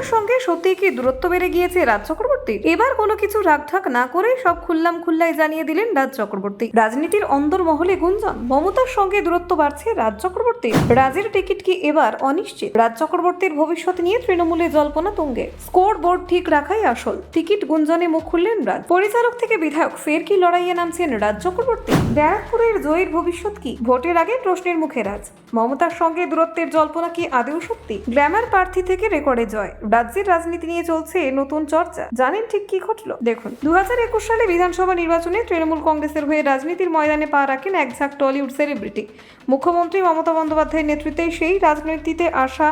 মমতার সঙ্গে সত্যিই কি দূরত্ব বেড়ে গিয়েছে রাজ চক্রবর্তী? এবার কোনো কিছু রাগঢাক না করে সব খুল্লাই জানিয়ে দিলেন রাজ চক্রবর্তী। রাজনীতির অন্দরমহলে গুঞ্জন, মমতার সঙ্গে দূরত্ব বাড়ছে রাজ চক্রবর্তী। রাজের টিকিট কি এবার অনিশ্চিত? রাজ চক্রবর্তীর ভবিষ্যৎ নিয়ে তৃণমূলে জল্পনা তুঙ্গে। স্কোর বোর্ড ঠিক রাখাই আসল। টিকিট গুঞ্জনে মুখ খুললেন রাজ। পরিচালক থেকে বিধায়ক ফের কি লড়াইয়ে নামছেন রাজ চক্রবর্তী? ব্যারাকপুরের জয়ের ভবিষ্যৎ কি? ভোটের আগে প্রশ্নের মুখে রাজ। মমতার সঙ্গে দূরত্বের জল্পনা কি আদৌ সত্যি? গ্ল্যামার প্রার্থী থেকে রেকর্ডে জয়। রাজ্যের রাজনীতি নিয়ে চলছে নতুন চর্চা। জানেন ঠিক কি ঘটল? দেখুন, 2021 সালে বিধানসভা নির্বাচনে তৃণমূল কংগ্রেসের হয়ে রাজনীতির ময়দানে পা রাখেন এক ঝাঁক টলিউড সেলিব্রিটি। মুখ্যমন্ত্রী মমতা বন্দ্যোপাধ্যায়ের নেতৃত্বে সেই রাজনীতিতে আসা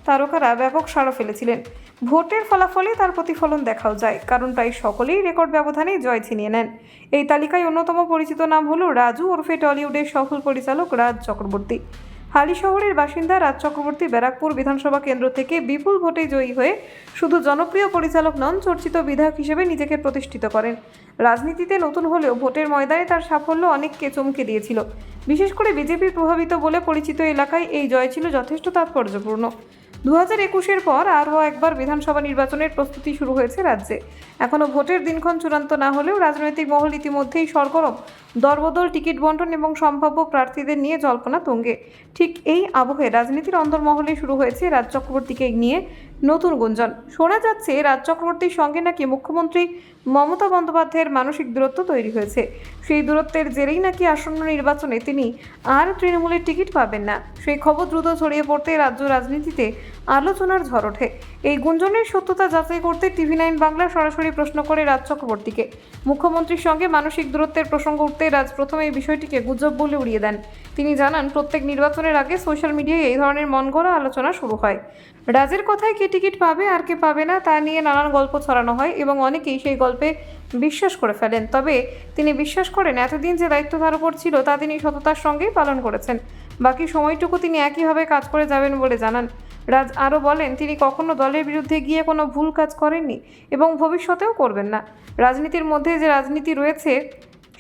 তারকারা ব্যাপক সাড়া ফেলেছিলেন। ভোটের ফলাফলে তার প্রতিফলন দেখাও যায়, কারণ প্রায় সকলেই রেকর্ড ব্যবধানে জয় ছিনিয়ে নেন। এই তালিকায় অন্যতম পরিচিত নাম হলো রাজু ওরফে টলিউডের সফল পরিচালক রাজ চক্রবর্তী। হালি শহরের বাসিন্দা রাজ চক্রবর্তী ব্যারাকপুর বিধানসভা কেন্দ্র থেকে বিপুল ভোটে জয়ী হয়ে শুধু জনপ্রিয় পরিচালক নন, চর্চিত বিধায়ক হিসেবে নিজেকে প্রতিষ্ঠিত করেন। রাজনীতিতে নতুন হলেও ভোটের ময়দানে তার সাফল্য অনেককে চমকে দিয়েছিল। বিশেষ করে বিজেপির প্রভাবিত বলে পরিচিত এলাকায় এই জয় ছিল যথেষ্ট তাৎপর্যপূর্ণ। 2021-এর পর আরও একবার বিধানসভা নির্বাচনের প্রস্তুতি শুরু হয়েছে রাজ্যে। এখনও ভোটের দিনক্ষণ চূড়ান্ত না হলেও রাজনৈতিক মহল ইতিমধ্যেই সরগরম। দরবদল, টিকিট বন্টন এবং সম্ভাব্য প্রার্থীদের নিয়ে জল্পনা তুঙ্গে। ঠিক এই আবহে রাজনীতির অন্দরমহলে শুরু হয়েছে রাজ চক্রবর্তীকে নিয়ে নতুন গুঞ্জন। শোনা যাচ্ছে রাজ চক্রবর্তীর সঙ্গে নাকি মুখ্যমন্ত্রী মমতা বন্দ্যোপাধ্যায়ের মানসিক দূরত্ব তৈরি হয়েছে। সেই দূরত্বের জেরেই নাকি আসন্ন নির্বাচনে তিনি আর তৃণমূলের টিকিট পাবেন না। সেই খবর দ্রুত ছড়িয়ে পড়তে রাজ্য রাজনীতিতে আলোচনার ঝড় ওঠে। এই গুঞ্জনের সত্যতা যাচাই করতে TV9 বাংলা সরাসরি প্রশ্ন করে রাজ চক্রবর্তীকে। মুখ্যমন্ত্রীর সঙ্গে মানসিক দূরত্বের প্রসঙ্গ উঠতে রাজ প্রথমে এই বিষয়টিকে গুজব বলে উড়িয়ে দেন। তিনি জানান, প্রত্যেক নির্বাচনের আগে সোশ্যাল মিডিয়ায় এই ধরনের মনগড়া আলোচনা শুরু হয়। রাজের কথায় কে টিকিট পাবে আর কে পাবে না তা নিয়ে নানান গল্প ছড়ানো হয় এবং অনেকেই সেই গল্পে বিশ্বাস করে ফেলেন। তবে তিনি বিশ্বাস করেন, এতদিন যে দায়িত্ব তার উপর ছিল তা তিনি সততার সঙ্গেই পালন করেছেন। বাকি সময়টুকু তিনি একইভাবে কাজ করে যাবেন বলে জানান। রাজ আরও বলেন, তিনি কখনো দলের বিরুদ্ধে গিয়ে কোনো ভুল কাজ করেননি এবং ভবিষ্যতেও করবেন না। রাজনীতির মধ্যে যে রাজনীতি রয়েছে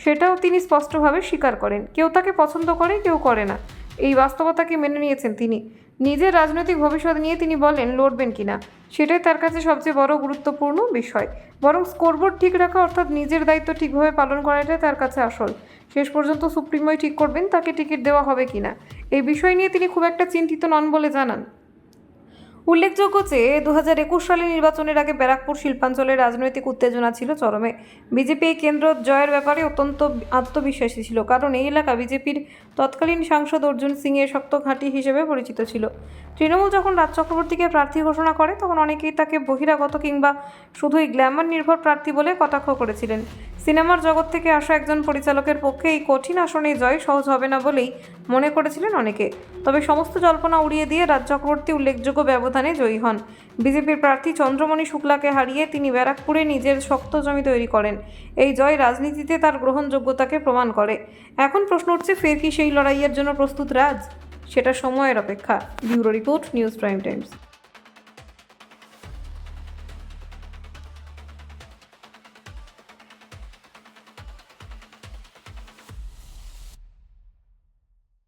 সেটাও তিনি স্পষ্টভাবে স্বীকার করেন। কেউ তাকে পছন্দ করে, কেউ করে না। এই বাস্তবতাকে মেনে নিয়েছেন তিনি। নিজের রাজনৈতিক ভবিষ্যৎ নিয়ে তিনি বলেন, লড়বেন কিনা সেটাই তার কাছে সবচেয়ে বড় গুরুত্বপূর্ণ বিষয়। বরং স্কোরবোর্ড ঠিক রাখা, অর্থাৎ নিজের দায়িত্ব ঠিকভাবে পালন করাটাই তার কাছে আসল। শেষ পর্যন্ত সুপ্রিমোই ঠিক করবেন তাকে টিকিট দেওয়া হবে কিনা। এই বিষয় নিয়ে তিনি খুব একটা চিন্তিত নন বলে জানান। উল্লেখযোগ্য যে 2021 সালের নির্বাচনের আগে ব্যারাকপুর শিল্পাঞ্চলের রাজনৈতিক উত্তেজনা ছিল চরমে। বিজেপি এই কেন্দ্র জয়ের ব্যাপারে অত্যন্ত আত্মবিশ্বাসী ছিল, কারণ এই এলাকা বিজেপির তৎকালীন সাংসদ অর্জুন সিংয়ের শক্ত ঘাঁটি হিসেবে পরিচিত ছিল। তৃণমূল যখন রাজ চক্রবর্তীকে প্রার্থী ঘোষণা করে তখন অনেকেই তাকে বহিরাগত কিংবা শুধুই গ্ল্যামার নির্ভর প্রার্থী বলে কটাক্ষ করেছিলেন। সিনেমার জগৎ থেকে আসা একজন পরিচালকের পক্ষে এই কঠিন আসনে জয় সহজ হবে না বলেই মনে করেছিলেন অনেকে। তবে সমস্ত জল্পনা উড়িয়ে দিয়ে রাজ চক্রবর্তী উল্লেখযোগ্য ব্যবধানে জয়ী হন। বিজেপির প্রার্থী চন্দ্রমণি শুক্লাকে হারিয়ে তিনি ব্যারাকপুরে নিজের শক্ত জমি তৈরি করেন। এই জয় রাজনীতিতে তার গ্রহণযোগ্যতাকে প্রমাণ করে। এখন প্রশ্ন উঠছে, ফের কি সেই লড়াইয়ের জন্য প্রস্তুত রাজ? সেটা সময়ের অপেক্ষা। Bureau report, news prime Times.